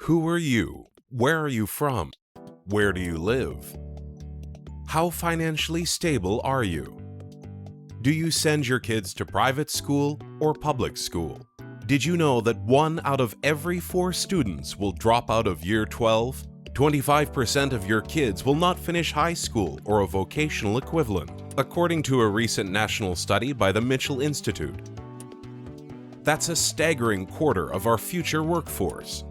Who are you? Where are you from? Where do you live? How financially stable are you? Do you send your kids to private school or public school? Did you know that 1 out of every 4 students will drop out of year 12? 25% of your kids will not finish high school or a vocational equivalent, according to a recent national study by the Mitchell Institute. That's a staggering quarter of our future workforce.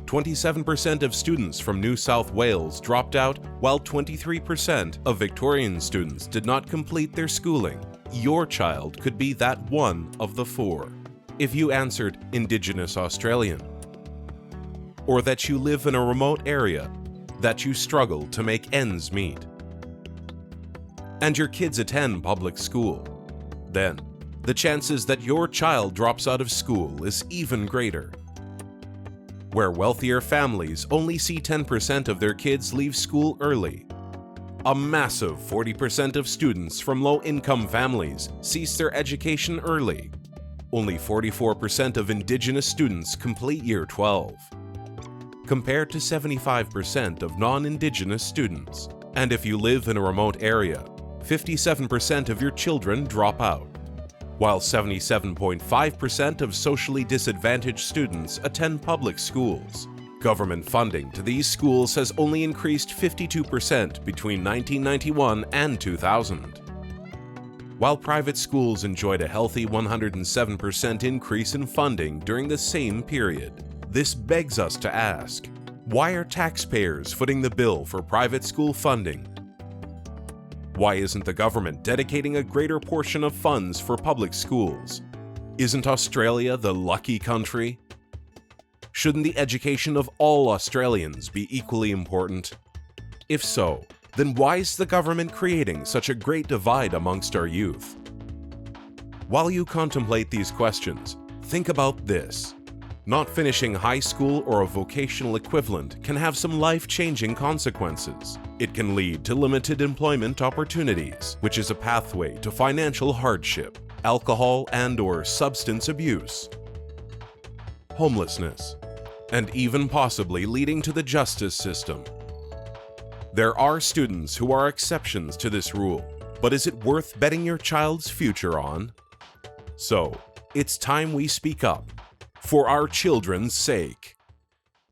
27% of students from New South Wales dropped out, while 23% of Victorian students did not complete their schooling. Your child could be that one of the 4. If you answered Indigenous Australian, or that you live in a remote area, that you struggle to make ends meet, and your kids attend public school, then the chances that your child drops out of school is even greater. Where wealthier families only see 10% of their kids leave school early, a massive 40% of students from low-income families cease their education early. Only 44% of Indigenous students complete year 12, compared to 75% of non-Indigenous students. And if you live in a remote area, 57% of your children drop out, while 77.5% of socially disadvantaged students attend public schools. Government funding to these schools has only increased 52% between 1991 and 2000. While private schools enjoyed a healthy 107% increase in funding during the same period. This begs us to ask, why are taxpayers footing the bill for private school funding? Why isn't the government dedicating a greater portion of funds for public schools? Isn't Australia the lucky country? Shouldn't the education of all Australians be equally important? If so, then why is the government creating such a great divide amongst our youth? While you contemplate these questions, think about this. Not finishing high school or a vocational equivalent can have some life-changing consequences. It can lead to limited employment opportunities, which is a pathway to financial hardship, alcohol and/or substance abuse, homelessness, and even possibly leading to the justice system. There are students who are exceptions to this rule, but is it worth betting your child's future on? So, it's time we speak up. For our children's sake.